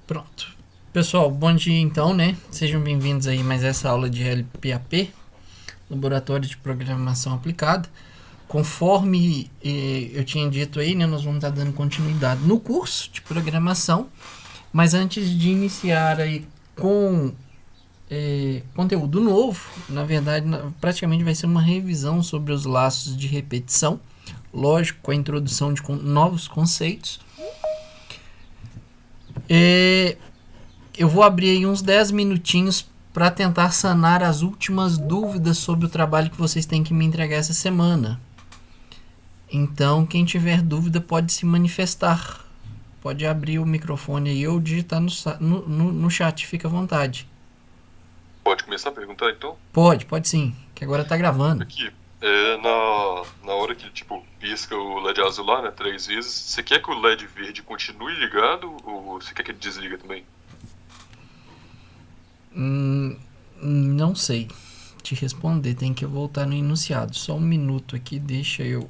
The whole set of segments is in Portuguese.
Pronto. Pessoal, bom dia então, né? Sejam bem-vindos aí a mais essa aula de LPAP, Laboratório de Programação Aplicada. Conforme eu tinha dito aí, né, nós vamos estar dando continuidade no curso de programação, mas antes de iniciar aí com conteúdo novo, na verdade, praticamente vai ser uma revisão sobre os laços de repetição, lógico, com a introdução de novos conceitos. Eu vou abrir aí uns 10 minutinhos para tentar sanar as últimas dúvidas sobre o trabalho que vocês têm que me entregar essa semana. Então, quem tiver dúvida pode se manifestar. Pode abrir o microfone aí ou digitar no chat, fica à vontade. Pode começar a perguntar então? Pode sim, que agora tá gravando. Aqui, na hora que tipo pisca o LED azul lá, né, 3 vezes, você quer que o LED verde continue ligado ou você quer que ele desliga também? Não sei te responder, tem que voltar no enunciado. Só um minuto aqui, deixa eu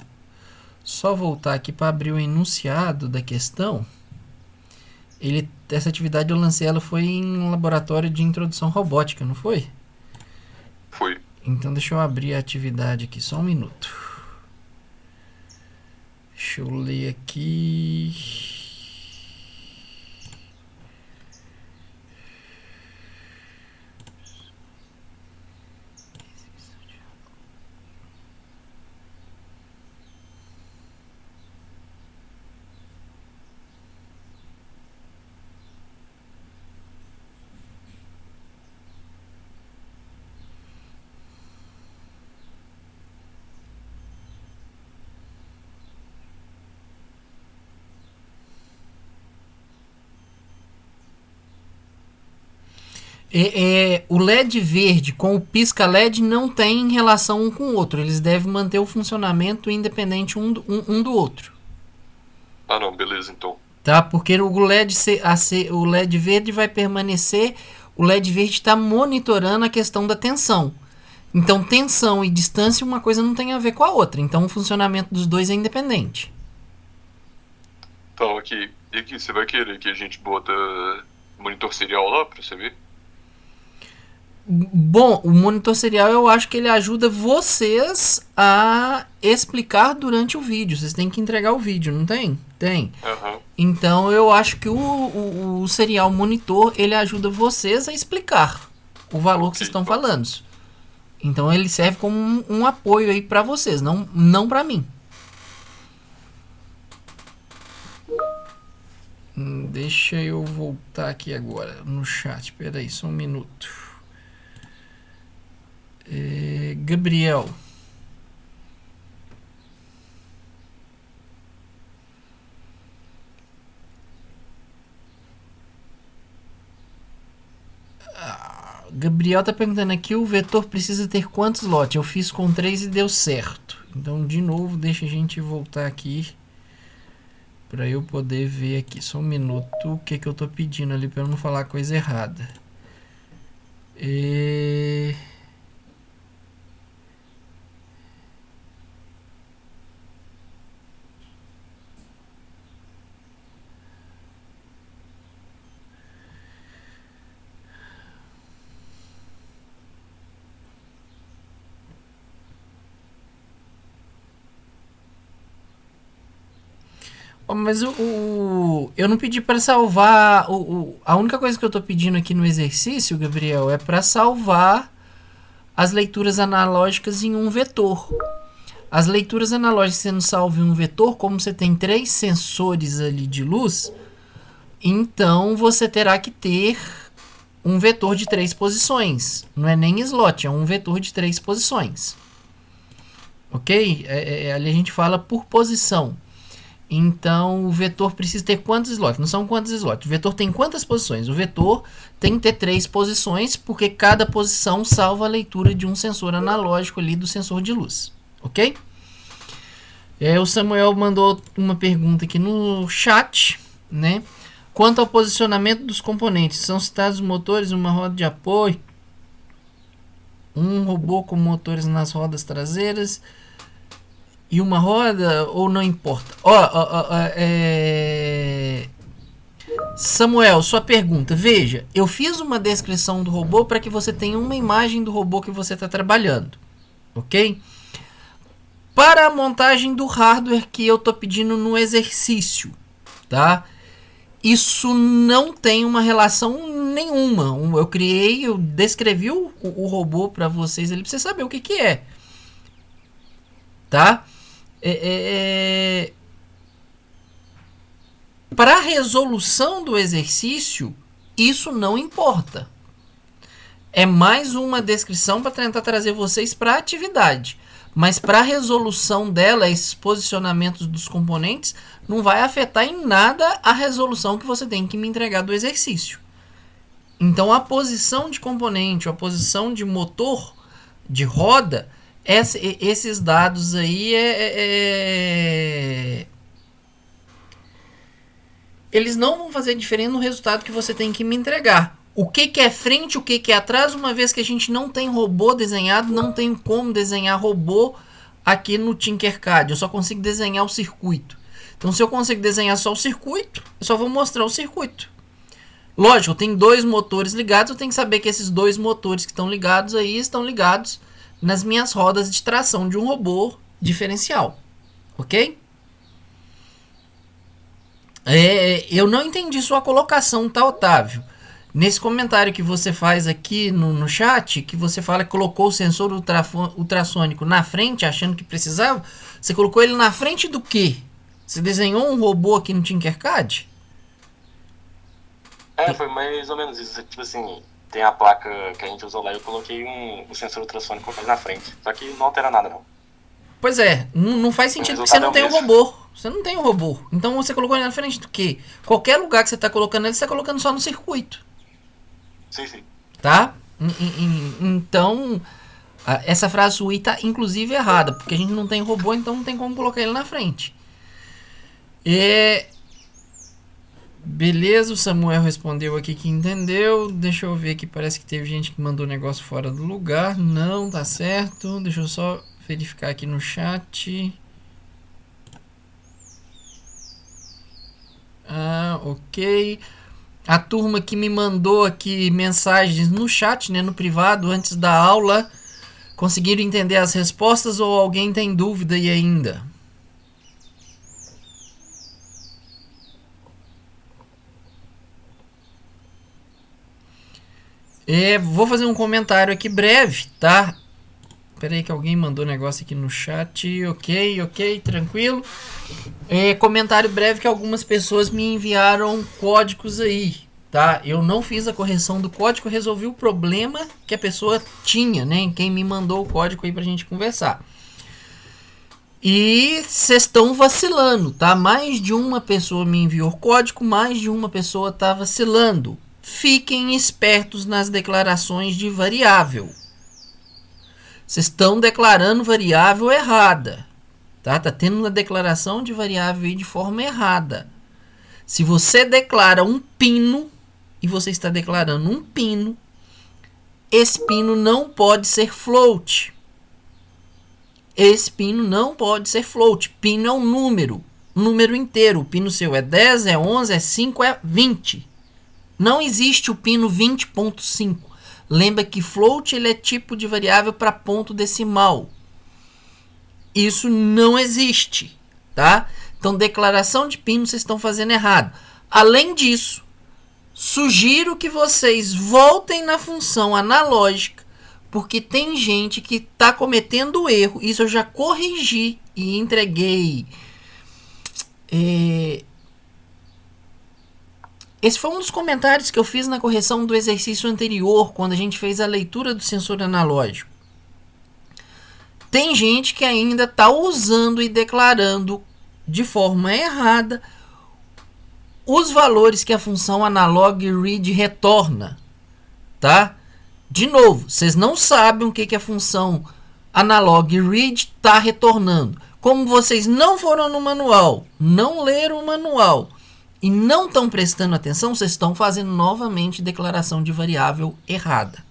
só voltar aqui para abrir o enunciado da questão. Essa atividade eu lancei, ela foi em um laboratório de introdução robótica, não foi? Foi. Então deixa eu abrir a atividade aqui, só um minuto. Deixa eu ler aqui. O LED verde com o pisca LED não tem relação um com o outro. Eles devem manter o funcionamento independente um do outro. Ah não, beleza então. Tá? Porque o LED verde vai permanecer. O LED verde está monitorando a questão da tensão. Então, tensão e distância, uma coisa não tem a ver com a outra. Então, o funcionamento dos dois é independente. Então aqui, e aqui você vai querer que a gente bota monitor serial lá pra você ver? Bom, o monitor serial eu acho que ele ajuda vocês a explicar durante o vídeo. Vocês têm que entregar o vídeo, não tem? Tem. Aham. Então eu acho que o serial monitor ele ajuda vocês a explicar o valor que vocês estão falando. Então ele serve como um apoio aí para vocês, não para mim. Deixa eu voltar aqui agora no chat. Espera aí, só um minuto. Gabriel. Gabriel tá perguntando aqui, o vetor precisa ter quantos lotes? Eu fiz com 3 e deu certo. Então, de novo, deixa a gente voltar aqui para eu poder ver aqui. Só um minuto, o que eu tô pedindo ali para eu não falar coisa errada. Mas eu não pedi para salvar. A única coisa que eu tô pedindo aqui no exercício, Gabriel, é para salvar as leituras analógicas em um vetor. As leituras analógicas sendo salvas em um vetor, como você tem 3 sensores ali de luz, então você terá que ter um vetor de 3 posições. Não é nem slot, é um vetor de 3 posições. Ok? Ali a gente fala por posição. Então, o vetor precisa ter quantos slots? Não são quantos slots. O vetor tem quantas posições? O vetor tem que ter 3 posições, porque cada posição salva a leitura de um sensor analógico ali do sensor de luz. Ok? O Samuel mandou uma pergunta aqui no chat, né? Quanto ao posicionamento dos componentes, são citados motores, uma roda de apoio, um robô com motores nas rodas traseiras e uma roda, ou não importa? Samuel, sua pergunta. Veja, eu fiz uma descrição do robô para que você tenha uma imagem do robô que você está trabalhando, ok? Para a montagem do hardware que eu estou pedindo no exercício, tá? Isso não tem uma relação nenhuma. Eu descrevi o robô para vocês ali para você saber o que é, tá? Para a resolução do exercício, isso não importa. É mais uma descrição para tentar trazer vocês para a atividade. Mas para a resolução dela, esses posicionamentos dos componentes, não vai afetar em nada a resolução que você tem que me entregar do exercício. Então a posição de componente, a posição de motor, de roda, esses dados aí eles não vão fazer diferença no resultado que você tem que me entregar. O que é frente, o que é atrás, uma vez que a gente não tem robô desenhado, não tem como desenhar robô aqui no Tinkercad. Eu só consigo desenhar o circuito. Então, se eu consigo desenhar só o circuito, eu só vou mostrar o circuito. Lógico, tem 2 motores ligados, eu tenho que saber que esses 2 motores que estão ligados aí, estão ligados nas minhas rodas de tração de um robô diferencial. Ok? Eu não entendi sua colocação, tá, Otávio? Nesse comentário que você faz aqui no chat, que você fala que colocou o sensor ultrassônico na frente, achando que precisava, você colocou ele na frente do quê? Você desenhou um robô aqui no Tinkercad? Foi mais ou menos isso. Tipo assim, tem a placa que a gente usou lá e eu coloquei o sensor ultrassônico na frente. Só que não altera nada, não. Pois é, não faz sentido porque você não tem um robô. Você não tem um robô. Então você colocou ele na frente do quê? Qualquer lugar que você está colocando ele, você está colocando só no circuito. Sim. Tá? Então, essa frase sua está inclusive errada, porque a gente não tem robô, então não tem como colocar ele na frente. Beleza, o Samuel respondeu aqui que entendeu. Deixa eu ver aqui, parece que teve gente que mandou negócio fora do lugar. Não, tá certo. Deixa eu só verificar aqui no chat. Ok. A turma que me mandou aqui mensagens no chat, né, no privado, antes da aula, conseguiram entender as respostas ou alguém tem dúvida aí ainda? Vou fazer um comentário aqui breve, tá? Espera aí que alguém mandou negócio aqui no chat. Ok, tranquilo. Comentário breve que algumas pessoas me enviaram códigos aí, tá? Eu não fiz a correção do código, resolvi o problema que a pessoa tinha, né? Quem me mandou o código aí pra gente conversar. E vocês estão vacilando, tá? Mais de uma pessoa me enviou código, mais de uma pessoa tá vacilando. Fiquem espertos nas declarações de variável. Vocês estão declarando variável errada. Tá tendo uma declaração de variável aí de forma errada. Se você declara um pino, e você está declarando um pino, esse pino não pode ser float. Esse pino não pode ser float. Pino é um número inteiro. O pino seu é 10, é 11, é 5, é 20. Não existe o pino 20.5. Lembra que float ele é tipo de variável para ponto decimal. Isso não existe, tá? Então, declaração de pino vocês estão fazendo errado. Além disso, sugiro que vocês voltem na função analógica, porque tem gente que está cometendo erro. Isso eu já corrigi e entreguei. Esse foi um dos comentários que eu fiz na correção do exercício anterior, quando a gente fez a leitura do sensor analógico. Tem gente que ainda está usando e declarando de forma errada os valores que a função analog read retorna, tá? De novo, vocês não sabem o que a função analog read está retornando. Como vocês não foram no manual, não leram o manual e não estão prestando atenção, vocês estão fazendo novamente declaração de variável errada,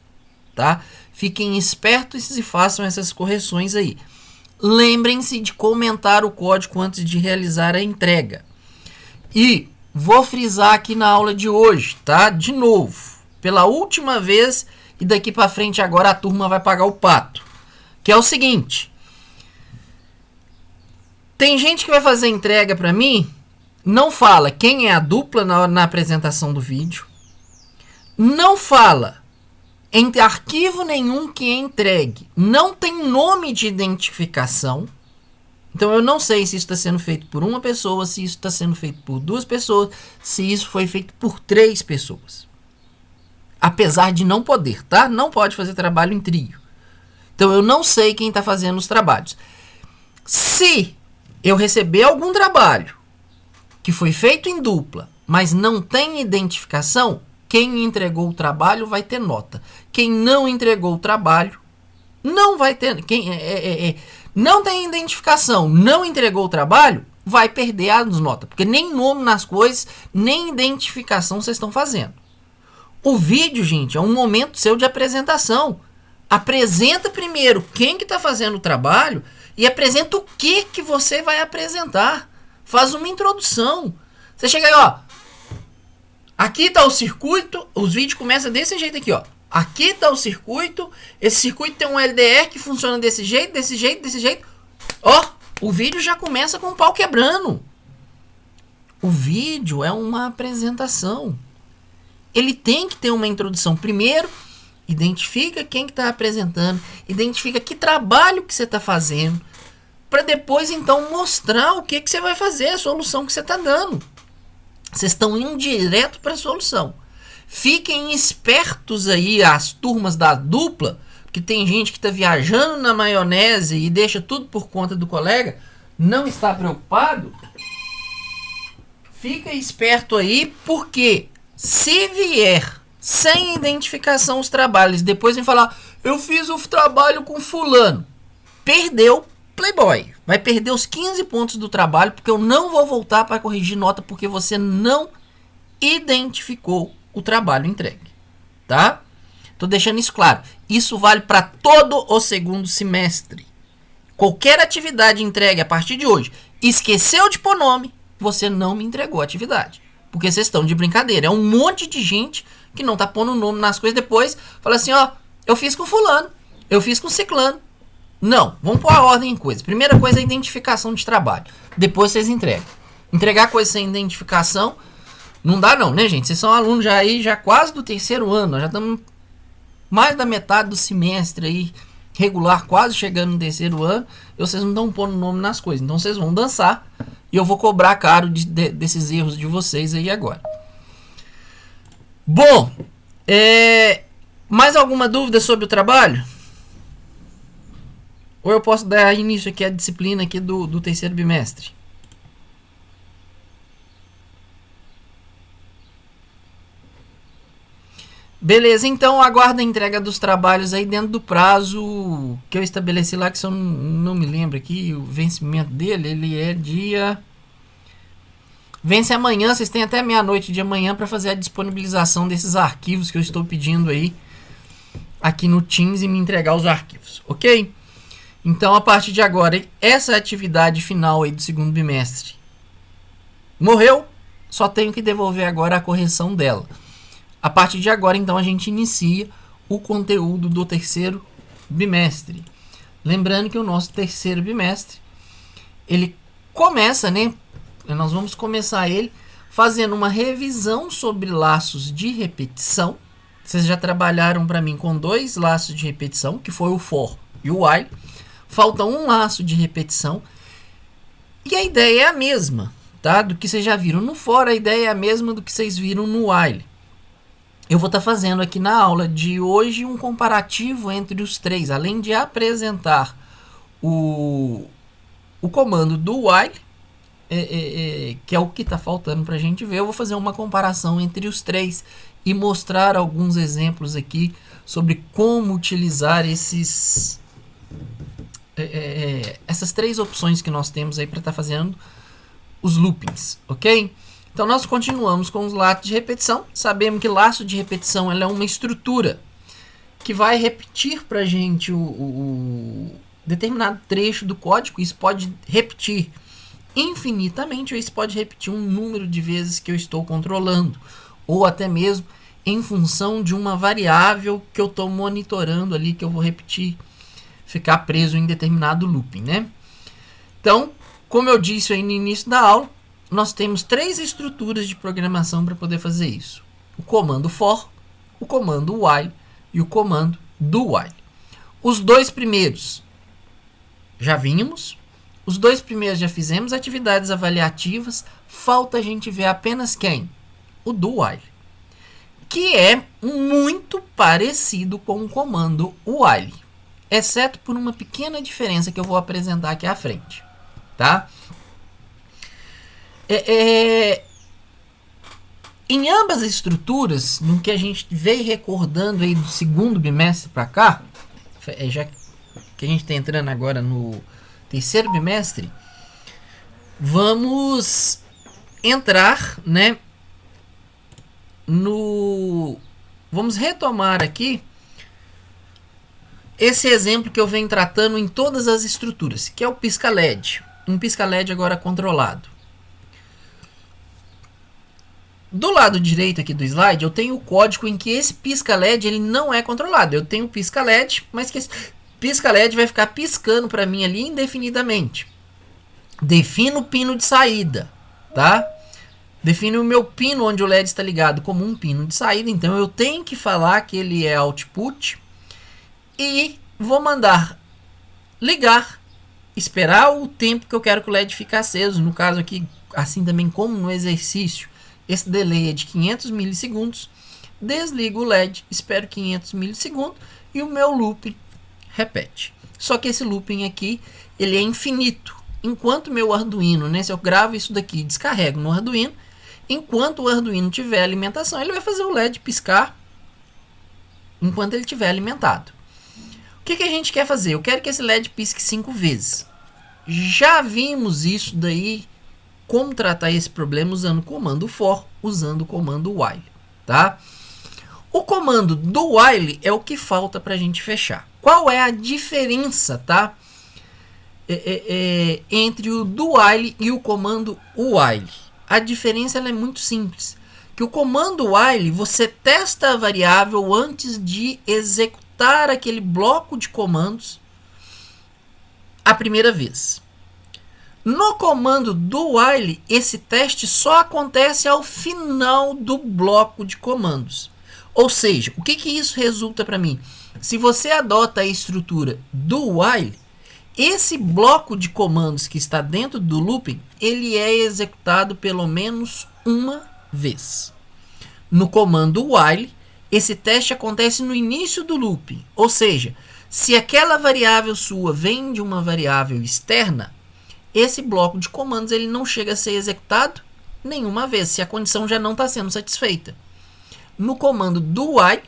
tá? Fiquem espertos e façam essas correções aí. Lembrem-se de comentar o código antes de realizar a entrega. E vou frisar aqui na aula de hoje, tá? De novo, pela última vez, e daqui pra frente agora a turma vai pagar o pato. Que é o seguinte: tem gente que vai fazer entrega pra mim, não fala quem é a dupla na apresentação do vídeo, não fala em arquivo nenhum que é entregue, não tem nome de identificação. Então eu não sei se isso está sendo feito por uma pessoa, se isso está sendo feito por 2 pessoas, se isso foi feito por 3 pessoas. Apesar de não poder, tá? Não pode fazer trabalho em trio. Então eu não sei quem está fazendo os trabalhos. Se eu receber algum trabalho que foi feito em dupla, mas não tem identificação, quem entregou o trabalho vai ter nota. Quem não entregou o trabalho não vai ter. Quem não tem identificação, não entregou o trabalho, vai perder as notas. Porque nem nome nas coisas, nem identificação vocês estão fazendo. O vídeo, gente, é um momento seu de apresentação. Apresenta primeiro quem que está fazendo o trabalho e apresenta o que você vai apresentar. Faz uma introdução. Você chega aí, ó. Aqui está o circuito. Os vídeos começam desse jeito aqui, ó. Aqui está o circuito. Esse circuito tem um LDR que funciona desse jeito, desse jeito, desse jeito. Ó, o vídeo já começa com o pau quebrando. O vídeo é uma apresentação. Ele tem que ter uma introdução. Primeiro, identifica quem que está apresentando. Identifica que trabalho que você está fazendo. Para depois, então, mostrar o que você vai fazer. A solução que você está dando. Vocês estão indo direto para a solução. Fiquem espertos aí, as turmas da dupla, porque tem gente que está viajando na maionese e deixa tudo por conta do colega, não está preocupado. Fica esperto aí, porque se vier sem identificação os trabalhos, depois vem falar, eu fiz o trabalho com fulano, perdeu Playboy. Vai perder os 15 pontos do trabalho, porque eu não vou voltar para corrigir nota, porque você não identificou o trabalho entregue, tá? Tô deixando isso claro. Isso vale para todo o segundo semestre. Qualquer atividade entregue a partir de hoje, esqueceu de pôr nome, você não me entregou a atividade. Porque vocês estão de brincadeira. É um monte de gente que não tá pondo nome nas coisas, depois fala assim, ó, eu fiz com fulano, eu fiz com ciclano. Não, vamos pôr a ordem em coisas. Primeira coisa é a identificação de trabalho. Depois vocês entregam. Entregar coisa sem identificação não dá não, né, gente? Vocês são alunos já aí, já quase do 3º ano. Nós já estamos mais da metade do semestre aí, regular, quase chegando no 3º ano. E vocês não estão pondo nome nas coisas. Então vocês vão dançar e eu vou cobrar caro desses erros de vocês aí agora. Bom, mais alguma dúvida sobre o trabalho? Ou eu posso dar início aqui à disciplina aqui do 3º bimestre? Beleza, então aguarda a entrega dos trabalhos aí dentro do prazo que eu estabeleci lá, que se eu não me lembro aqui, o vencimento dele, ele é dia... Vence amanhã, vocês têm até meia-noite de amanhã para fazer a disponibilização desses arquivos que eu estou pedindo aí aqui no Teams e me entregar os arquivos, ok? Então, a partir de agora, essa atividade final aí do 2º bimestre morreu, só tenho que devolver agora a correção dela. A partir de agora, então, a gente inicia o conteúdo do 3º bimestre. Lembrando que o nosso 3º bimestre, ele começa, né? Nós vamos começar ele fazendo uma revisão sobre laços de repetição. Vocês já trabalharam para mim com 2 laços de repetição, que foi o for e o while. Falta um laço de repetição. E a ideia é a mesma, tá? Do que vocês já viram no for, a ideia é a mesma do que vocês viram no while. Eu vou estar fazendo aqui na aula de hoje um comparativo entre os 3. Além de apresentar o comando do while, que é o que está faltando para a gente ver, eu vou fazer uma comparação entre os 3 e mostrar alguns exemplos aqui sobre como utilizar essas 3 opções que nós temos aí para estar fazendo os loopings, ok? Então nós continuamos com os laços de repetição. Sabemos que laço de repetição ela é uma estrutura que vai repetir para a gente o determinado trecho do código. Isso pode repetir infinitamente, ou isso pode repetir um número de vezes que eu estou controlando, ou até mesmo em função de uma variável que eu estou monitorando ali, que eu vou repetir, ficar preso em determinado looping, né? Então, como eu disse aí no início da aula, nós temos 3 estruturas de programação para poder fazer isso. O comando for, o comando while e o comando do while. Os 2 primeiros já vimos, os 2 primeiros já fizemos atividades avaliativas, falta a gente ver apenas quem? O do while, que é muito parecido com o comando while, exceto por uma pequena diferença que eu vou apresentar aqui à frente, tá? Em ambas as estruturas, no que a gente veio recordando aí do segundo bimestre para cá, já que a gente está entrando agora no terceiro bimestre, vamos entrar, né, vamos retomar aqui esse exemplo que eu venho tratando em todas as estruturas, que é o pisca-LED. Um pisca-LED agora controlado. Do lado direito aqui do slide, eu tenho o código em que esse pisca-LED ele não é controlado. Eu tenho o pisca-LED, mas que esse pisca-LED vai ficar piscando para mim ali indefinidamente. Defino o pino de saída, tá? Defino o meu pino onde o LED está ligado como um pino de saída. Então eu tenho que falar que ele é output e vou mandar ligar, esperar o tempo que eu quero que o LED fique aceso. No caso aqui, assim também como no exercício, esse delay é de 500 milissegundos. Desligo o LED, espero 500 milissegundos e o meu looping repete. Só que esse looping aqui, ele é infinito. Enquanto meu Arduino, né, se eu gravo isso daqui e descarrego no Arduino, enquanto o Arduino tiver alimentação, ele vai fazer o LED piscar enquanto ele estiver alimentado. O que a gente quer fazer? Eu quero que esse LED pisque 5 vezes. Já vimos isso daí, como tratar esse problema usando o comando for, usando o comando while, tá? O comando do while é o que falta para a gente fechar. Qual é a diferença, tá? Entre o do while e o comando while? A diferença ela é muito simples. Que o comando while, você testa a variável antes de executar aquele bloco de comandos a primeira vez. No comando do while, esse teste só acontece ao final do bloco de comandos. Ou seja, o que isso resulta para mim? Se você adota a estrutura do while, esse bloco de comandos que está dentro do looping, ele é executado pelo menos uma vez. No comando while, esse teste acontece no início do looping. Ou seja, se aquela variável sua vem de uma variável externa, esse bloco de comandos ele não chega a ser executado nenhuma vez, se a condição já não está sendo satisfeita. No comando do while,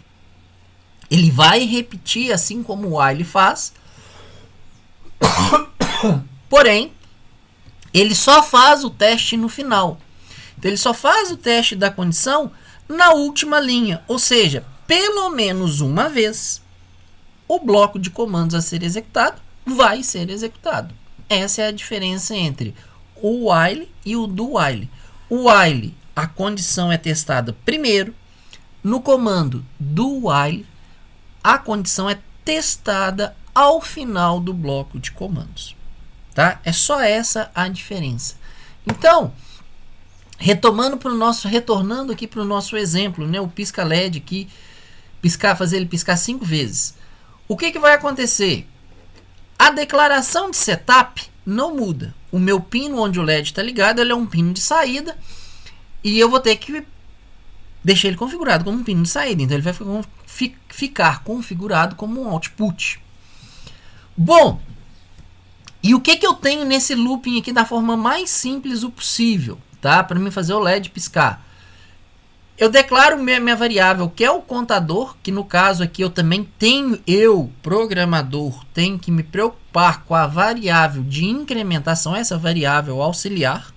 ele vai repetir assim como o while faz, porém, ele só faz o teste no final. Então, ele só faz o teste da condição na última linha, ou seja, pelo menos uma vez, o bloco de comandos a ser executado vai ser executado. Essa é a diferença entre o while e o do while. O while, a condição é testada primeiro. No comando do while, a condição é testada ao final do bloco de comandos. Tá? É só essa a diferença. Então, retornando aqui para o nosso exemplo, né, o pisca-LED aqui, fazer ele piscar 5 vezes. O que vai acontecer? A declaração de setup não muda. O meu pino onde o LED está ligado, ele é um pino de saída e eu vou ter que deixar ele configurado como um pino de saída. Então ele vai ficar configurado como um output. Bom, e o que eu tenho nesse looping aqui da forma mais simples o possível, tá? Para mim fazer o LED piscar. Eu declaro minha variável, que é o contador, que no caso aqui eu também tenho, programador, tenho que me preocupar com a variável de incrementação, essa variável auxiliar,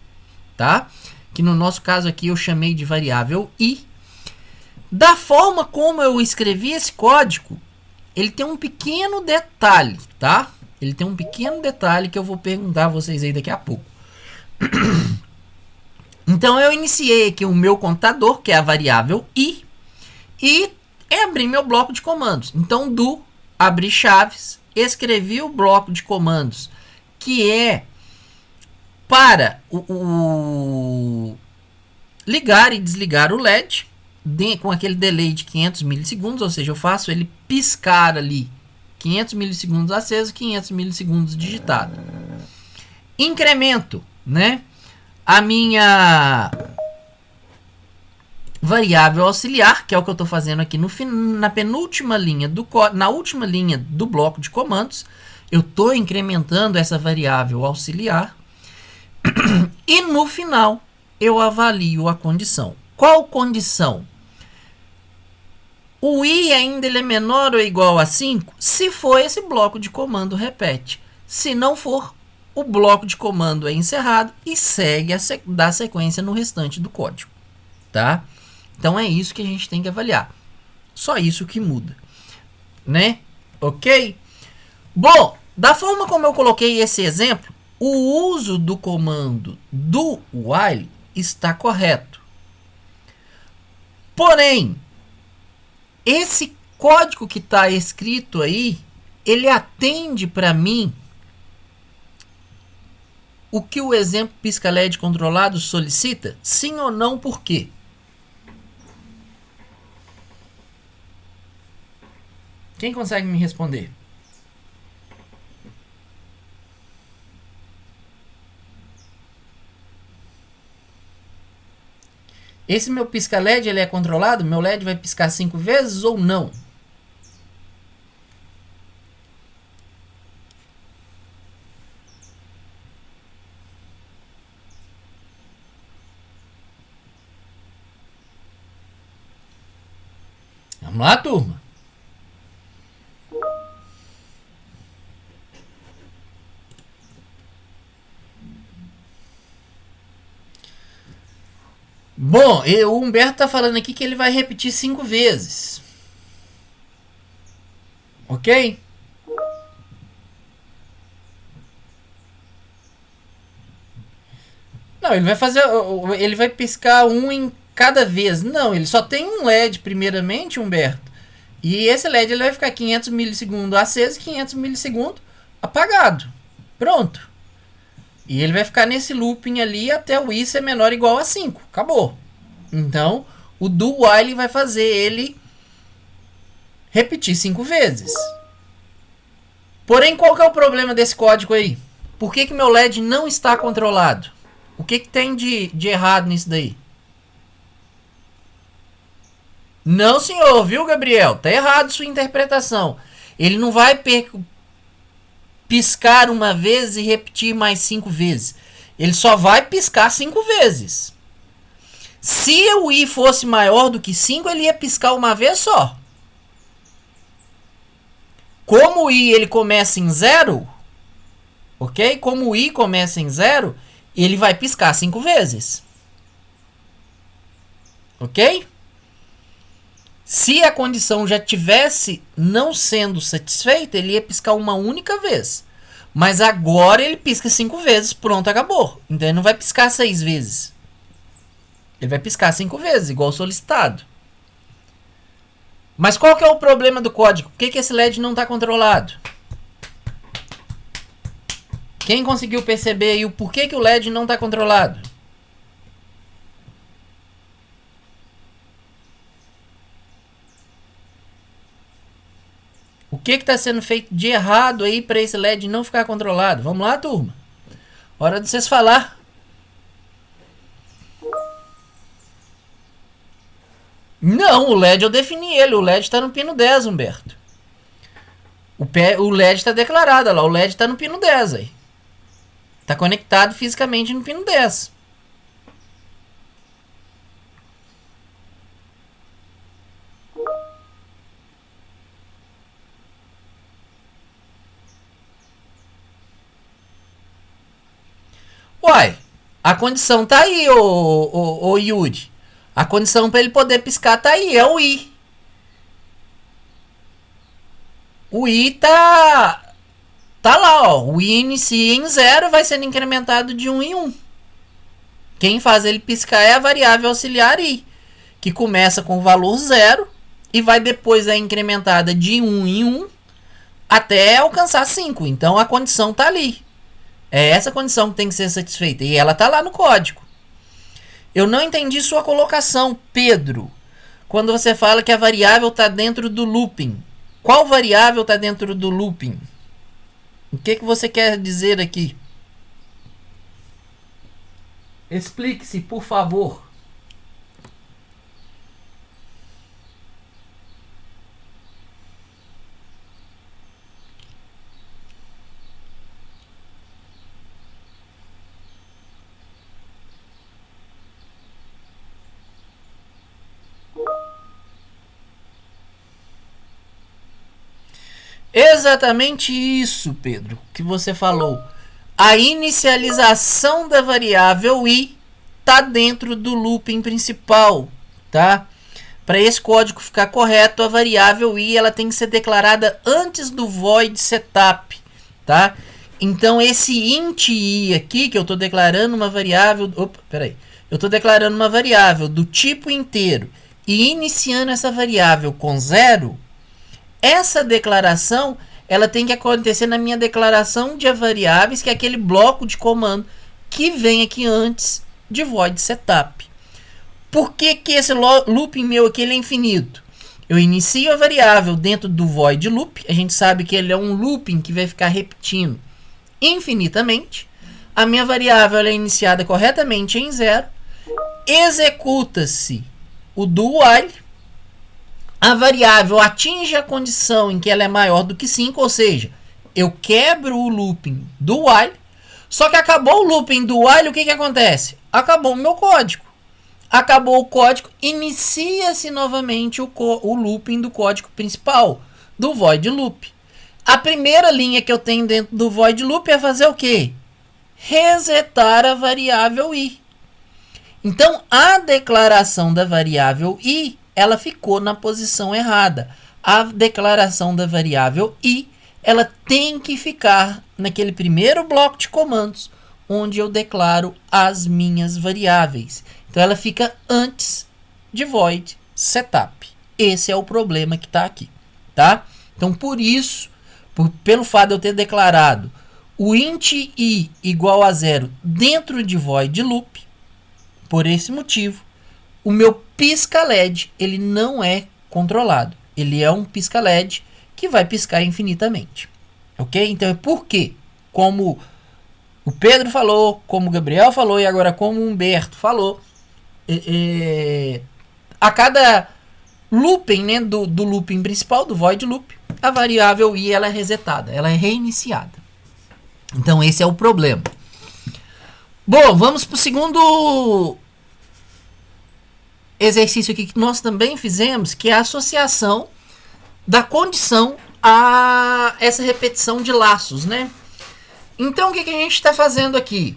tá? Que no nosso caso aqui eu chamei de variável i. Da forma como eu escrevi esse código, ele tem um pequeno detalhe, tá? Ele tem um pequeno detalhe que eu vou perguntar a vocês aí daqui a pouco. Então eu iniciei aqui o meu computador, que é a variável i, e abri meu bloco de comandos. Então abri chaves, escrevi o bloco de comandos, que é para ligar e desligar o LED com aquele delay de 500 milissegundos, ou seja, eu faço ele piscar ali 500 milissegundos aceso, 500 milissegundos digitado. Incremento, né, a minha variável auxiliar, que é o que eu estou fazendo aqui na penúltima linha na última linha do bloco de comandos. Eu estou incrementando essa variável auxiliar e no final eu avalio a condição. Qual condição? O i ainda ele é menor ou igual a 5? Se for, esse bloco de comando repete. Se não for, o bloco de comando é encerrado e segue dá sequência no restante do código. Tá? Então é isso que a gente tem que avaliar. Só isso que muda. Né? Ok? Bom, da forma como eu coloquei esse exemplo, o uso do comando do while está correto. Porém, esse código que está escrito aí, ele atende para mim o que o exemplo pisca-LED controlado solicita? Sim ou não, por quê? Quem consegue me responder? Esse meu pisca-LED, ele é controlado? Meu LED vai piscar 5 vezes ou não? Vamos lá, turma. Bom, o Humberto está falando aqui que ele vai repetir 5 vezes. Ok? Não, ele vai fazer. Ele vai piscar um em cada vez. Não, ele só tem um LED primeiramente, Humberto. E esse LED ele vai ficar 500 milissegundos aceso e 500 milissegundos apagado. Pronto. E ele vai ficar nesse looping ali até o i ser menor ou igual a 5. Acabou. Então, o do while vai fazer ele repetir 5 vezes. Porém, qual que é o problema desse código aí? Por que meu LED não está controlado? O que tem de errado nisso daí? Não, senhor, viu, Gabriel? Tá errado sua interpretação. Ele não vai piscar uma vez e repetir mais 5 vezes. Ele só vai piscar 5 vezes. Se o i fosse maior do que 5, ele ia piscar uma vez só. Como o i ele começa em 0, ok? Como o i começa em 0, ele vai piscar 5 vezes. Ok? Se a condição já tivesse não sendo satisfeita, ele ia piscar uma única vez. Mas agora ele pisca 5 vezes, pronto, acabou. Então ele não vai piscar 6 vezes. Ele vai piscar 5 vezes, igual solicitado. Mas qual que é o problema do código? Por que esse LED não está controlado? Quem conseguiu perceber aí o porquê que o LED não está controlado? O que está sendo feito de errado aí para esse LED não ficar controlado? Vamos lá, turma. Hora de vocês falar. Não, o LED eu defini ele. O LED está no pino 10, Humberto. O LED está declarado, olha lá. O LED está no pino 10 aí. Está conectado fisicamente no pino 10. Uai, a condição tá aí, ô Yuri. A condição para ele poder piscar tá aí, é o i. O i tá lá, ó. O i inicia em 0, vai sendo incrementado de 1 em 1. Quem faz ele piscar é a variável auxiliar i, que começa com o valor 0 e vai depois é incrementada de 1 em 1 até alcançar 5. Então a condição está ali. É essa condição que tem que ser satisfeita. E ela está lá no código. Eu não entendi sua colocação, Pedro. Quando você fala que a variável está dentro do looping. Qual variável está dentro do looping? O que você quer dizer aqui? Explique-se, por favor. Exatamente isso, Pedro, que você falou. A inicialização da variável i está dentro do looping principal, tá? Para esse código ficar correto, a variável i ela tem que ser declarada antes do void setup, tá? Então esse int i aqui que eu estou declarando uma variável, eu estou declarando uma variável do tipo inteiro e iniciando essa variável com 0. Essa declaração, ela tem que acontecer na minha declaração de variáveis, que é aquele bloco de comando que vem aqui antes de void setup. Por que esse looping meu aqui ele é infinito? Eu inicio a variável dentro do void loop. A gente sabe que ele é um looping que vai ficar repetindo infinitamente. A minha variável ela é iniciada corretamente em 0. Executa-se o do while. A variável atinge a condição em que ela é maior do que 5, ou seja, eu quebro o looping do while, só que acabou o looping do while, o que acontece? Acabou o meu código. Acabou o código, inicia-se novamente o looping do código principal, do void loop. A primeira linha que eu tenho dentro do void loop é fazer o quê? Resetar a variável i. Então, a declaração da variável i ela ficou na posição errada. A declaração da variável i, ela tem que ficar naquele primeiro bloco de comandos, onde eu declaro as minhas variáveis. Então, ela fica antes de void setup. Esse é o problema que está aqui, tá? Então, por isso, pelo fato de eu ter declarado o int i igual a 0 dentro de void loop, por esse motivo, o meu pisca-LED, ele não é controlado. Ele é um pisca-LED que vai piscar infinitamente. Ok? Então, é porque, como o Pedro falou, como o Gabriel falou e agora como o Humberto falou, a cada looping, né, do looping principal, do void loop, a variável i ela é resetada, ela é reiniciada. Então, esse é o problema. Bom, vamos para o segundo exercício aqui que nós também fizemos, que é a associação da condição a essa repetição de laços, né? Então, o que a gente está fazendo aqui?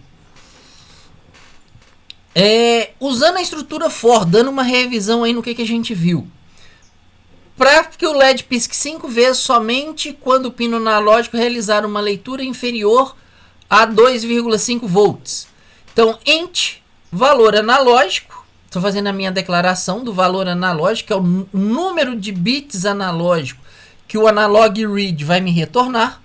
Usando a estrutura for, dando uma revisão aí no que a gente viu. Para que o LED pisque 5 vezes somente quando o pino analógico realizar uma leitura inferior a 2,5 volts. Então, int, valor analógico. Estou fazendo a minha declaração do valor analógico, que é o número de bits analógico que o analog read vai me retornar.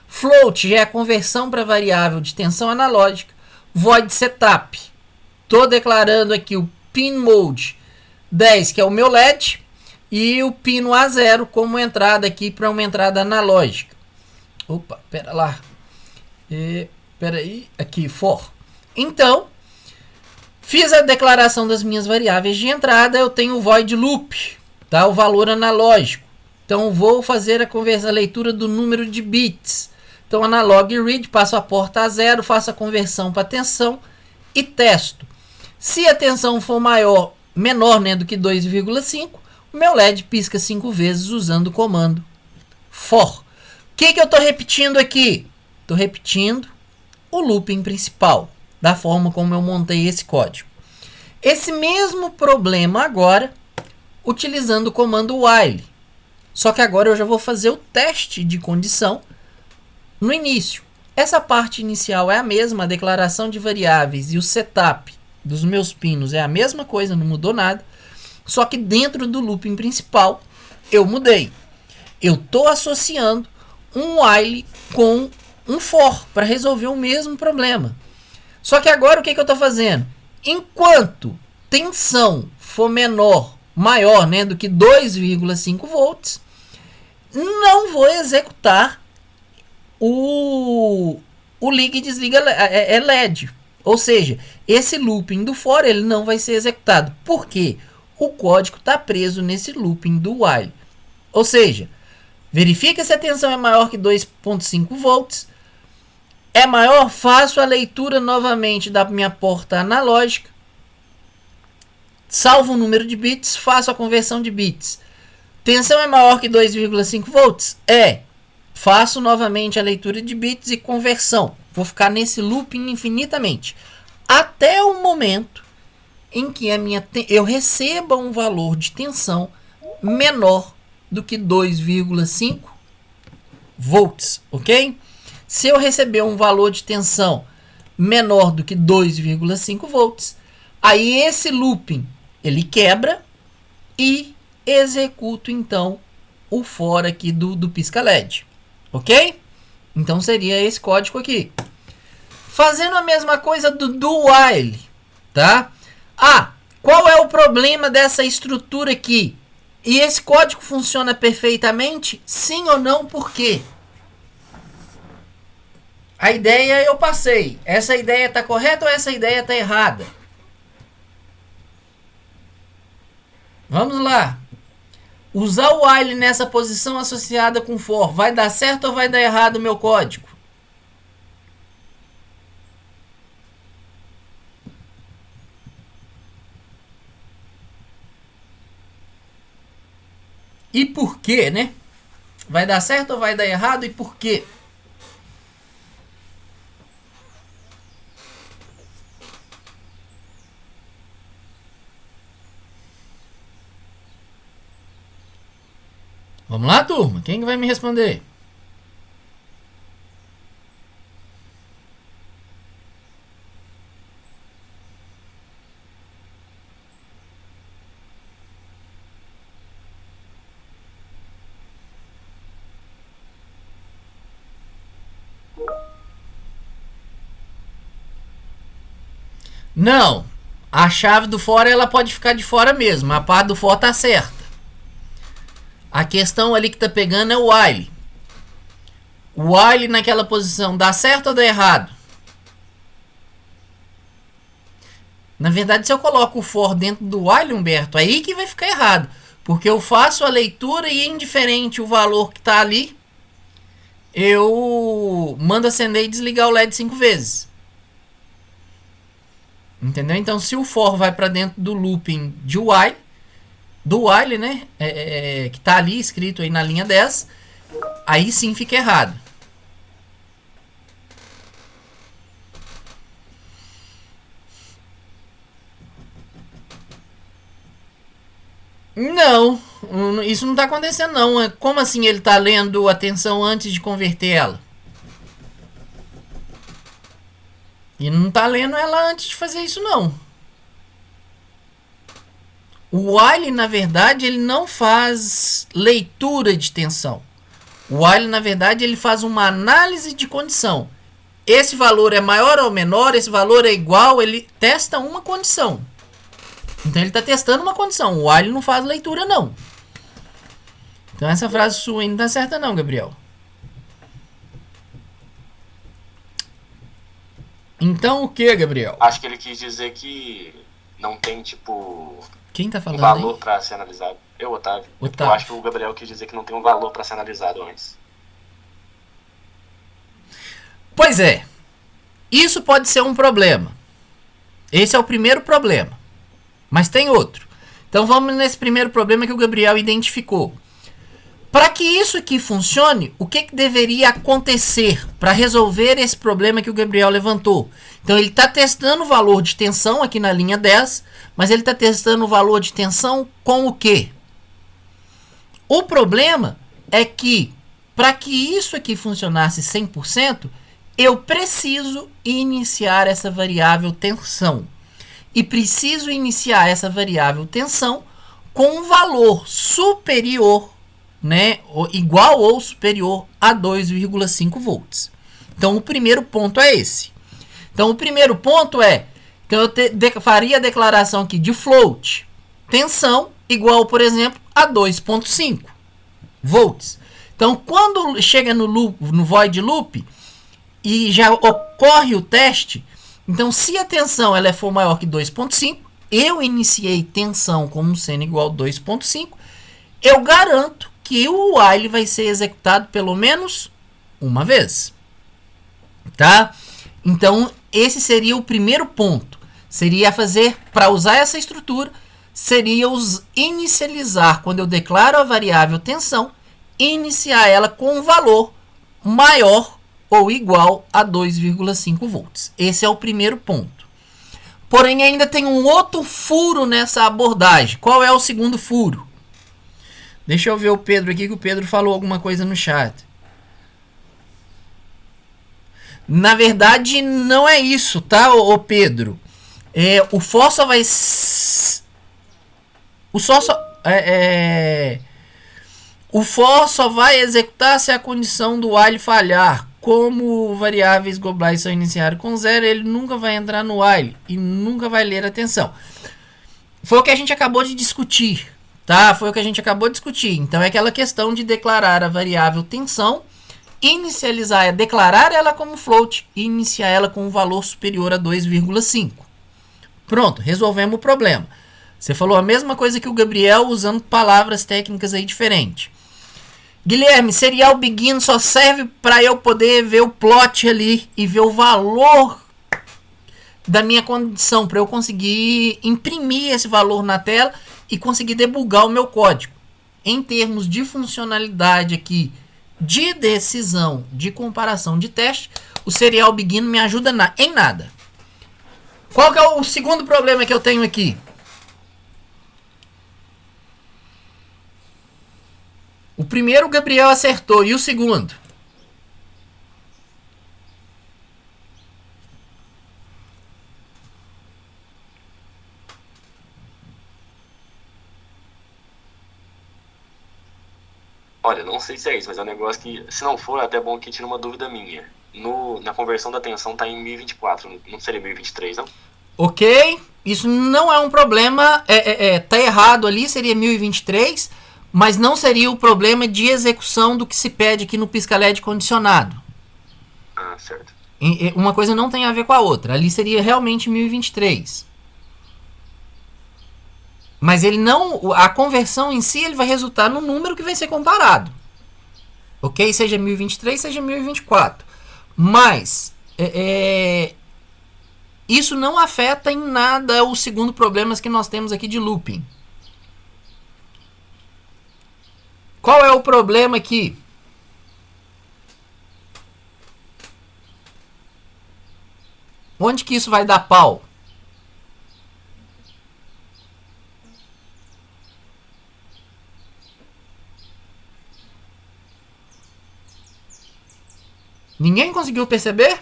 Float já é a conversão para variável de tensão analógica. Void setup. Estou declarando aqui o pin mode 10, que é o meu LED, e o pino A0 como entrada aqui para uma entrada analógica. Opa, pera lá. Pera aí, aqui, for. Então, fiz a declaração das minhas variáveis de entrada, eu tenho o void loop, tá? O valor analógico. Então, vou fazer a leitura do número de bits. Então, analog read, passo a porta A0, faço a conversão para tensão e testo. Se a tensão for menor, né, do que 2,5, o meu LED pisca 5 vezes usando o comando for. O que eu estou repetindo aqui? Estou repetindo o looping principal, da forma como eu montei esse código. Esse mesmo problema agora, utilizando o comando while. Só que agora eu já vou fazer o teste de condição no início. Essa parte inicial é a mesma, a declaração de variáveis e o setup dos meus pinos é a mesma coisa, não mudou nada. Só que dentro do looping principal, eu mudei. Eu estou associando um while com um for para resolver o mesmo problema. Só que agora o que eu estou fazendo? Enquanto tensão for maior, né, do que 2,5 volts, não vou executar o liga e desliga LED. Ou seja, esse looping do for ele não vai ser executado. Por quê? O código está preso nesse looping do while. Ou seja, verifica se a tensão é maior que 2,5 volts. É maior, faço a leitura novamente da minha porta analógica. Salvo o número de bits, faço a conversão de bits. Tensão é maior que 2,5 volts? É. Faço novamente a leitura de bits e conversão. Vou ficar nesse looping infinitamente. Até o momento em que eu receba um valor de tensão menor do que 2,5 volts, ok? Se eu receber um valor de tensão menor do que 2,5 volts, aí esse looping ele quebra e executo então o for aqui do pisca LED, ok? Então seria esse código aqui. Fazendo a mesma coisa do while, tá? Ah, qual é o problema dessa estrutura aqui? E esse código funciona perfeitamente? Sim ou não? Por quê? A ideia eu passei. Essa ideia está correta ou essa ideia está errada? Vamos lá. Usar o while nessa posição associada com for. Vai dar certo ou vai dar errado o meu código? E por quê, né? Vai dar certo ou vai dar errado e por quê? Vamos lá, turma. Quem vai me responder? Não. A chave do fora ela pode ficar de fora mesmo. A parte do for tá certa. A questão ali que tá pegando é o while. O while naquela posição dá certo ou dá errado? Na verdade, se eu coloco o for dentro do while, Humberto, aí que vai ficar errado. Porque eu faço a leitura e indiferente o valor que tá ali, eu mando acender e desligar o LED 5 vezes. Entendeu? Então, se o for vai para dentro do looping de while, do while, né, que está ali escrito aí na linha 10, aí sim fica errado. Não, isso não está acontecendo não. Como assim ele está lendo a tensão antes de converter ela? E não está lendo ela antes de fazer isso não. O while, na verdade, ele não faz leitura de tensão. O while, na verdade, ele faz uma análise de condição. Esse valor é maior ou menor, esse valor é igual, ele testa uma condição. Então ele está testando uma condição. O while não faz leitura, não. Então essa frase sua não está certa não, Gabriel. Então o que, Gabriel? Acho que ele quis dizer que não tem, tipo... Quem tá falando um valor aí? para ser analisado. Eu, Otávio. Otávio. Eu acho que o Gabriel quis dizer que não tem um valor para ser analisado antes. Pois é. Isso pode ser um problema. Esse é o primeiro problema. Mas tem outro. Então vamos nesse primeiro problema que o Gabriel identificou. Para que isso aqui funcione, o que deveria acontecer para resolver esse problema que o Gabriel levantou? Então ele está testando o valor de tensão aqui na linha 10, mas ele está testando o valor de tensão com o quê? O problema é que para que isso aqui funcionasse 100%, eu preciso iniciar essa variável tensão. e preciso iniciar essa variável tensão com um valor superior, né, igual ou superior a 2,5 volts. Então, o primeiro ponto é esse. Então, o primeiro ponto é, então eu faria a declaração aqui de float, tensão igual, por exemplo, a 2,5 volts. Então, quando chega no void loop e já ocorre o teste, então se a tensão ela for maior que 2,5, eu iniciei tensão como sendo igual a 2,5, eu garanto que o while vai ser executado pelo menos uma vez. Tá? Então, esse seria o primeiro ponto. Seria fazer, para usar essa estrutura, seria inicializar, quando eu declaro a variável tensão, iniciar ela com um valor maior ou igual a 2,5 volts. Esse é o primeiro ponto. Porém, ainda tem um outro furo nessa abordagem. Qual é o segundo furo? Deixa eu ver o Pedro aqui, que o Pedro falou alguma coisa no chat. Na verdade, não é isso, tá, ô Pedro? O for só vai... O for só vai executar se a condição do while falhar. Como variáveis globais são iniciadas com 0, ele nunca vai entrar no while e nunca vai ler a tensão. Foi o que a gente acabou de discutir, tá? Foi o que a gente acabou de discutir. Então é aquela questão de declarar a variável tensão, inicializar, declarar ela como float e iniciar ela com um valor superior a 2,5. Pronto, resolvemos o problema. Você falou a mesma coisa que o Gabriel usando palavras técnicas aí diferentes. Guilherme, serial begin só serve para eu poder ver o plot ali e ver o valor da minha condição, para eu conseguir imprimir esse valor na tela e conseguir debugar o meu código. Em termos de funcionalidade aqui, de decisão, de comparação de teste, o serial begin me ajuda em nada. Qual que é o segundo problema que eu tenho aqui? O primeiro o Gabriel acertou, e o segundo? Olha, não sei se é isso, mas é um negócio que, se não for, é até bom que tire uma dúvida minha. Na conversão da tensão tá em 1024, não seria 1023, não? Ok, isso não é um problema, tá errado ali, seria 1023, mas não seria o problema de execução do que se pede aqui no pisca-LED condicionado. Ah, certo. Uma coisa não tem a ver com a outra, ali seria realmente 1023. Mas ele não, a conversão em si ele vai resultar no número que vai ser comparado. Ok? Seja 1023, seja 1024. Mas isso não afeta em nada o segundo problema que nós temos aqui de looping. Qual é o problema aqui? Onde que isso vai dar pau? Ninguém conseguiu perceber?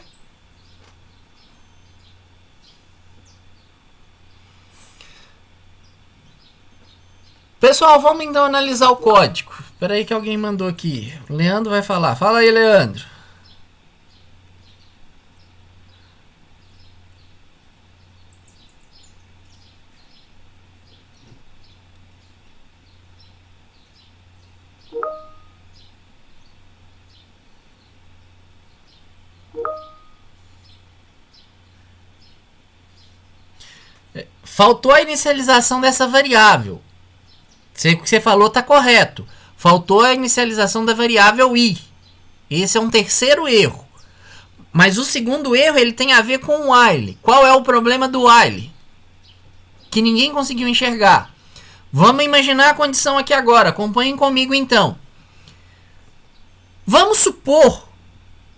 Pessoal, vamos então analisar o código. Espera aí que alguém mandou aqui. O Leandro vai falar. Fala aí, Leandro. Faltou a inicialização dessa variável. O que você falou está correto. Faltou a inicialização da variável i. Esse é um terceiro erro. Mas o segundo erro ele tem a ver com o while. Qual é o problema do while? Que ninguém conseguiu enxergar. Vamos imaginar a condição aqui agora. Acompanhem comigo então. Vamos supor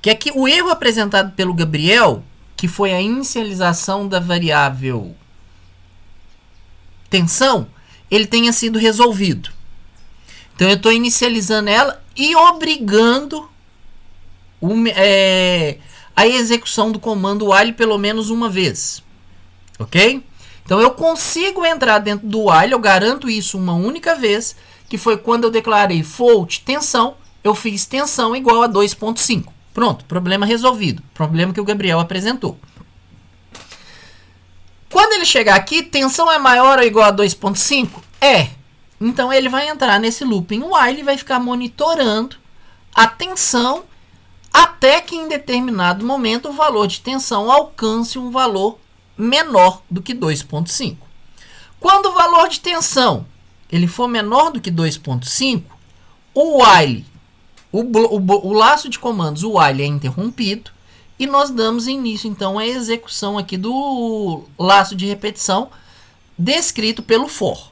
que aqui o erro apresentado pelo Gabriel, que foi a inicialização da variável tensão, ele tenha sido resolvido. Então eu estou inicializando ela e obrigando a execução do comando while pelo menos uma vez. Ok? Então eu consigo entrar dentro do while, eu garanto isso uma única vez, que foi quando eu declarei float tensão, eu fiz tensão igual a 2.5. Pronto, problema resolvido. Problema que o Gabriel apresentou. Quando ele chegar aqui, tensão é maior ou igual a 2.5? É. Então ele vai entrar nesse looping while e vai ficar monitorando a tensão até que em determinado momento o valor de tensão alcance um valor menor do que 2.5. Quando o valor de tensão ele for menor do que 2.5, o while, o laço de comandos, o while é interrompido e nós damos início então à execução aqui do laço de repetição descrito pelo for.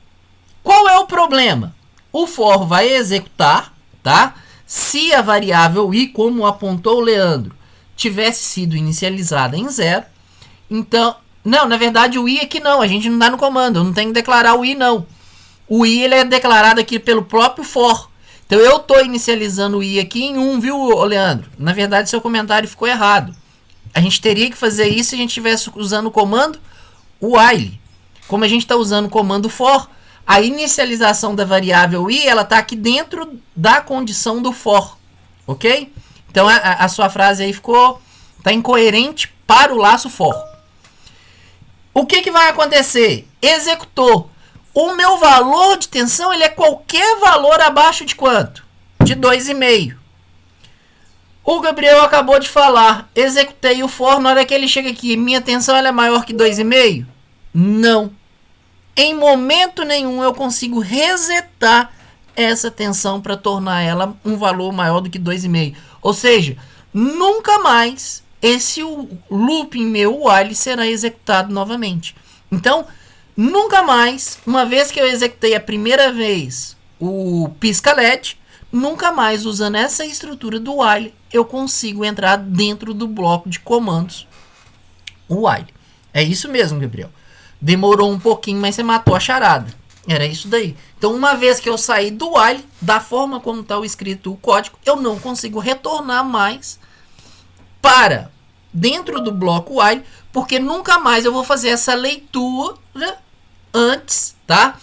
Qual é o problema? O for vai executar, tá? Se a variável i, como apontou o Leandro, tivesse sido inicializada em 0, então... Não, na verdade o i aqui não, a gente não dá no comando, eu não tenho que declarar o i não. O i ele é declarado aqui pelo próprio for. Então eu estou inicializando o i aqui em 1, viu, Leandro? Na verdade seu comentário ficou errado. A gente teria que fazer isso se a gente estivesse usando o comando while. Como a gente está usando o comando for, a inicialização da variável i ela está aqui dentro da condição do for. Ok? Então a sua frase aí está incoerente para o laço for. O que vai acontecer? Executou. O meu valor de tensão ele é qualquer valor abaixo de quanto? De 2,5. O Gabriel acabou de falar. Executei o for, na hora que ele chega aqui, minha tensão ela é maior que 2,5? Não. Em momento nenhum eu consigo resetar essa tensão para tornar ela um valor maior do que 2,5. Ou seja, nunca mais esse looping meu while será executado novamente. Então, nunca mais, uma vez que eu executei a primeira vez o pisca LED, nunca mais usando essa estrutura do while, eu consigo entrar dentro do bloco de comandos o while. É isso mesmo, Gabriel. Demorou um pouquinho, mas você matou a charada. Era isso daí. Então, uma vez que eu saí do while, da forma como está escrito o código, eu não consigo retornar mais para dentro do bloco while, porque nunca mais eu vou fazer essa leitura antes, tá?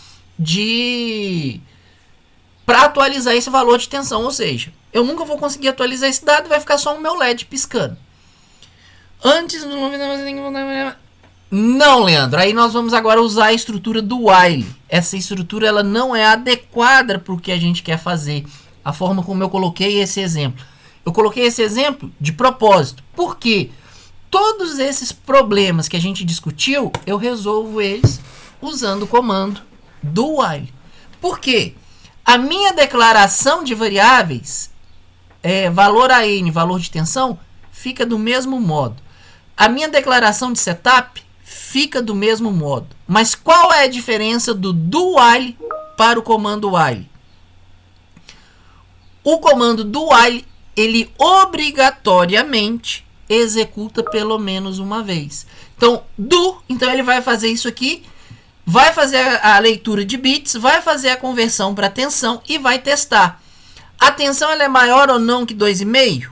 Para atualizar esse valor de tensão, ou seja, eu nunca vou conseguir atualizar esse dado, vai ficar só o meu LED piscando. Antes do não, Leandro, aí nós vamos agora usar a estrutura do while. Essa estrutura ela não é adequada para o que a gente quer fazer. A forma como eu coloquei esse exemplo. Eu coloquei esse exemplo de propósito. Por quê? Todos esses problemas que a gente discutiu, eu resolvo eles usando o comando do while. Por quê? A minha declaração de variáveis, valor a n, valor de tensão, fica do mesmo modo. A minha declaração de setup fica do mesmo modo. Mas qual é a diferença do while para o comando while? O comando do while ele obrigatoriamente executa pelo menos uma vez. Então, então ele vai fazer isso aqui, vai fazer a leitura de bits, vai fazer a conversão para tensão e vai testar. A tensão ela é maior ou não que 2,5?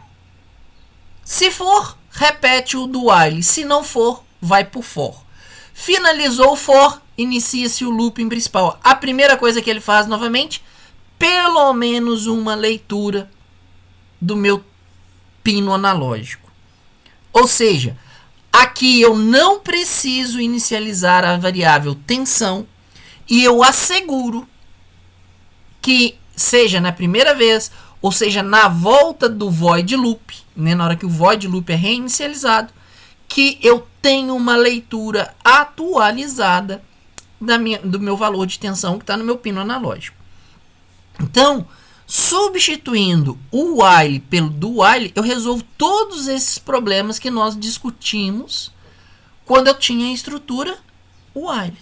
Se for, repete o do while. Se não for, vai para o for. Finalizou o for, inicia-se o looping principal. A primeira coisa que ele faz novamente, pelo menos uma leitura do meu pino analógico. Ou seja, aqui eu não preciso inicializar a variável tensão e eu asseguro que seja na primeira vez ou seja na volta do void loop, né, na hora que o void loop é reinicializado, que eu tenho uma leitura atualizada do meu valor de tensão que está no meu pino analógico. Então, substituindo o while pelo do while, eu resolvo todos esses problemas que nós discutimos quando eu tinha a estrutura while.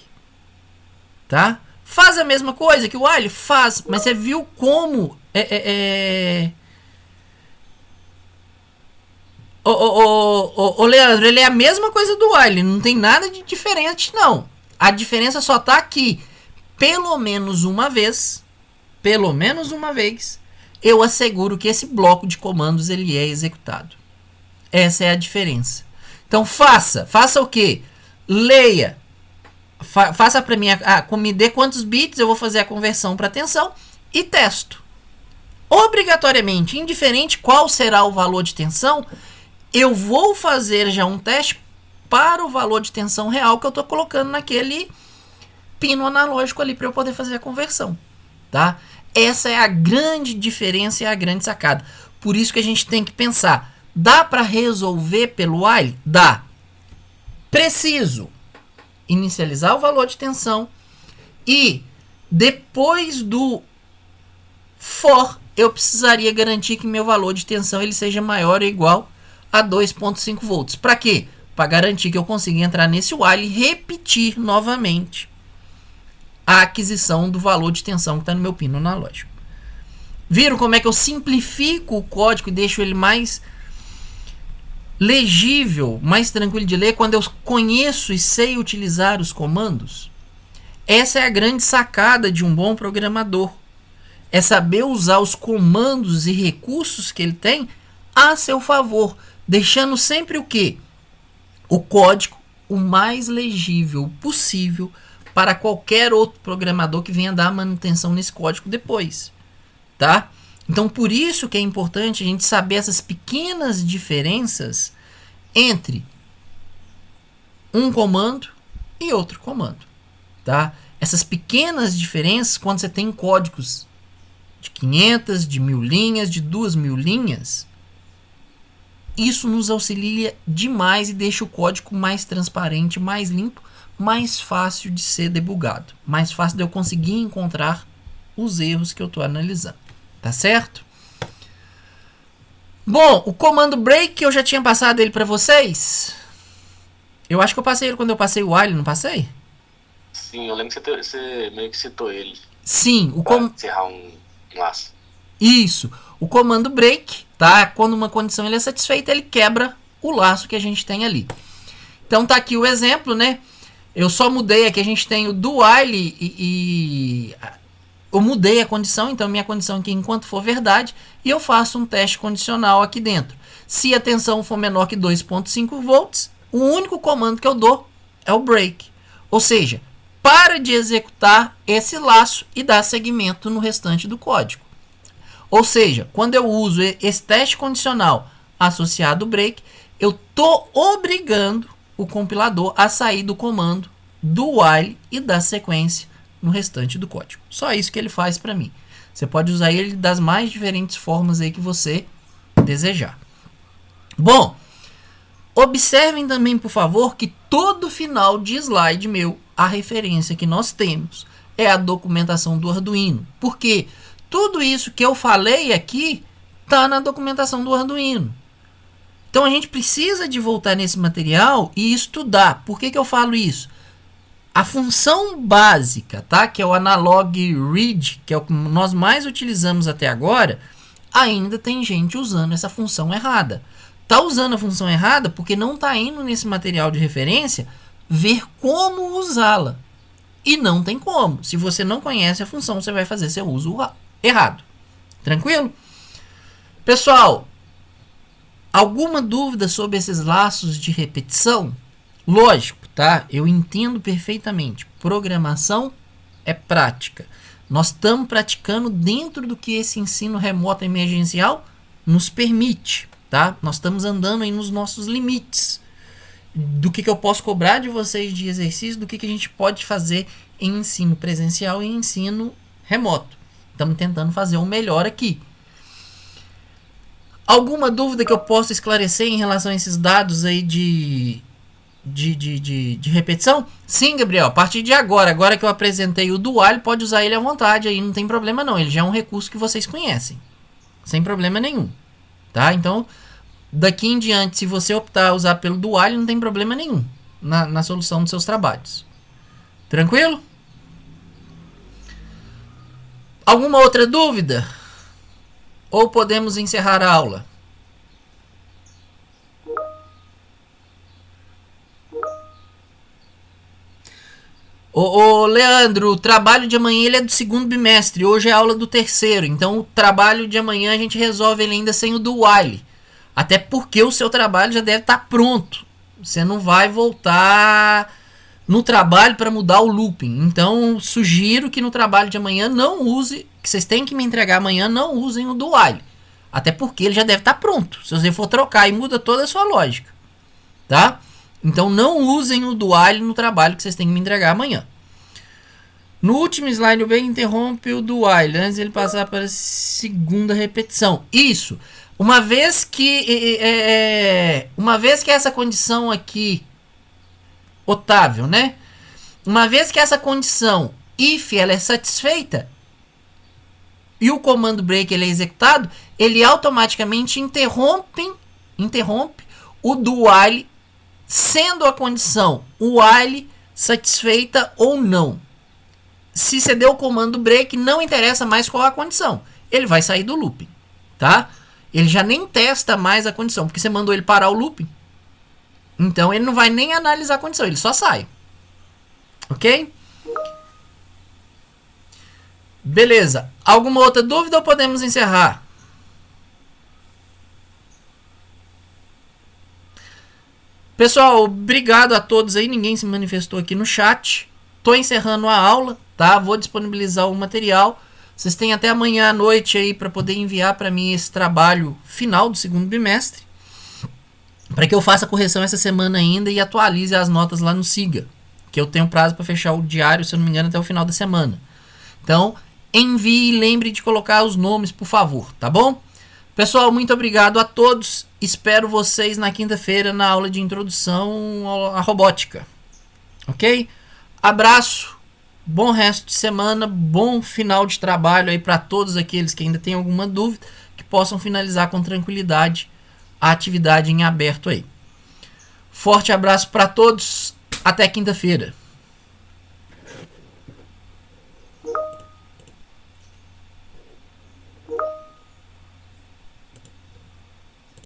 Tá? Faz a mesma coisa que o while? Faz, mas você viu como Ô Leandro, ele é a mesma coisa do while, não tem nada de diferente não. A diferença só está aqui. Pelo menos uma vez, eu asseguro que esse bloco de comandos ele é executado. Essa é a diferença. Então faça o quê? Leia faça para mim, me dê quantos bits, eu vou fazer a conversão para tensão e testo. Obrigatoriamente, indiferente qual será o valor de tensão, eu vou fazer já um teste para o valor de tensão real que eu estou colocando naquele pino analógico ali para eu poder fazer a conversão, tá? Essa é a grande diferença e a grande sacada. Por isso que a gente tem que pensar, dá para resolver pelo while? Dá. Preciso inicializar o valor de tensão e depois do for, eu precisaria garantir que meu valor de tensão ele seja maior ou igual a 2.5 volts. Para quê? Para garantir que eu consiga entrar nesse while e repetir novamente a aquisição do valor de tensão que está no meu pino analógico. Viram como é que eu simplifico o código e deixo ele mais legível, mais tranquilo de ler quando eu conheço e sei utilizar os comandos? Essa é a grande sacada de um bom programador. É saber usar os comandos e recursos que ele tem a seu favor, deixando sempre o quê? O código o mais legível possível para qualquer outro programador que venha dar manutenção nesse código depois, tá? Então, por isso que é importante a gente saber essas pequenas diferenças entre um comando e outro comando, tá? Essas pequenas diferenças, quando você tem códigos de 500, de 1000 linhas, de 2000 linhas, isso nos auxilia demais e deixa o código mais transparente, mais limpo, mais fácil de ser debugado, mais fácil de eu conseguir encontrar os erros que eu estou analisando, tá certo? Bom, o comando break eu já tinha passado ele para vocês. Eu acho que eu passei ele quando eu passei o while, não passei? Sim, eu lembro que você meio que citou ele. Sim, pra encerrar um laço. Isso, o comando break, tá? Quando uma condição ele é satisfeita, ele quebra o laço que a gente tem ali. Então tá aqui o exemplo, né? Eu só mudei aqui, a gente tem o do while e eu mudei a condição, então minha condição aqui enquanto for verdade, e eu faço um teste condicional aqui dentro. Se a tensão for menor que 2.5 volts, o único comando que eu dou é o break. Ou seja, para de executar esse laço e dar seguimento no restante do código. Ou seja, quando eu uso esse teste condicional associado ao break, eu estou obrigando o compilador a sair do comando do while e da sequência no restante do código. Só isso que ele faz para mim. Você pode usar ele das mais diferentes formas aí que você desejar. Bom, observem também, por favor, que todo final de slide meu, a referência que nós temos é a documentação do Arduino. Porque tudo isso que eu falei aqui está na documentação do Arduino. Então a gente precisa de voltar nesse material e estudar. Por que eu falo isso? A função básica, tá? Que é o analog read, que é o que nós mais utilizamos até agora, ainda tem gente usando essa função errada. Está usando a função errada porque não está indo nesse material de referência ver como usá-la. E não tem como. Se você não conhece a função, você vai fazer seu uso errado. Tranquilo? Pessoal, alguma dúvida sobre esses laços de repetição? Lógico, tá? Eu entendo perfeitamente. Programação é prática. Nós estamos praticando dentro do que esse ensino remoto emergencial nos permite, tá? Nós estamos andando aí nos nossos limites do que eu posso cobrar de vocês de exercício, do que a gente pode fazer em ensino presencial e ensino remoto. Estamos tentando fazer o melhor aqui. Alguma dúvida que eu possa esclarecer em relação a esses dados aí de repetição? Sim, Gabriel, a partir de agora que eu apresentei o do while, pode usar ele à vontade, aí não tem problema não, ele já é um recurso que vocês conhecem, sem problema nenhum, tá? Então, daqui em diante, se você optar a usar pelo do while, não tem problema nenhum na solução dos seus trabalhos. Tranquilo? Alguma outra dúvida? Ou podemos encerrar a aula? Ô Leandro, o trabalho de amanhã ele é do segundo bimestre, hoje é a aula do terceiro, então o trabalho de amanhã a gente resolve ele ainda sem o do while. Até porque o seu trabalho já deve estar pronto. Você não vai voltar no trabalho para mudar o looping. Então, sugiro que no trabalho de amanhã não use, que vocês têm que me entregar amanhã, não usem o do while. Até porque ele já deve estar pronto. Se você for trocar e muda toda a sua lógica. Tá? Então, não usem o do while no trabalho que vocês têm que me entregar amanhã. No último slide, o Ben interrompe o do while antes de ele passar para a segunda repetição. Isso. Uma vez que essa condição aqui, Otávio, né? Uma vez que essa condição if ela é satisfeita e o comando break ele é executado, ele automaticamente interrompe o do while, sendo a condição while satisfeita ou não. Se você deu o comando break, não interessa mais qual a condição. Ele vai sair do looping, tá? Ele já nem testa mais a condição, porque você mandou ele parar o looping. Então ele não vai nem analisar a condição, ele só sai. Ok? Beleza. Alguma outra dúvida ou podemos encerrar? Pessoal, obrigado a todos aí. Ninguém se manifestou aqui no chat. Tô encerrando a aula, tá? Vou disponibilizar o material. Vocês têm até amanhã à noite aí para poder enviar para mim esse trabalho final do segundo bimestre, para que eu faça a correção essa semana ainda e atualize as notas lá no Siga, que eu tenho prazo para fechar o diário, se eu não me engano, até o final da semana. Então, envie e lembre de colocar os nomes, por favor, tá bom? Pessoal, muito obrigado a todos. Espero vocês na quinta-feira na aula de introdução à robótica. Ok? Abraço, bom resto de semana, bom final de trabalho aí para todos aqueles que ainda têm alguma dúvida, que possam finalizar com tranquilidade a atividade em aberto aí. Forte abraço para todos, até quinta-feira.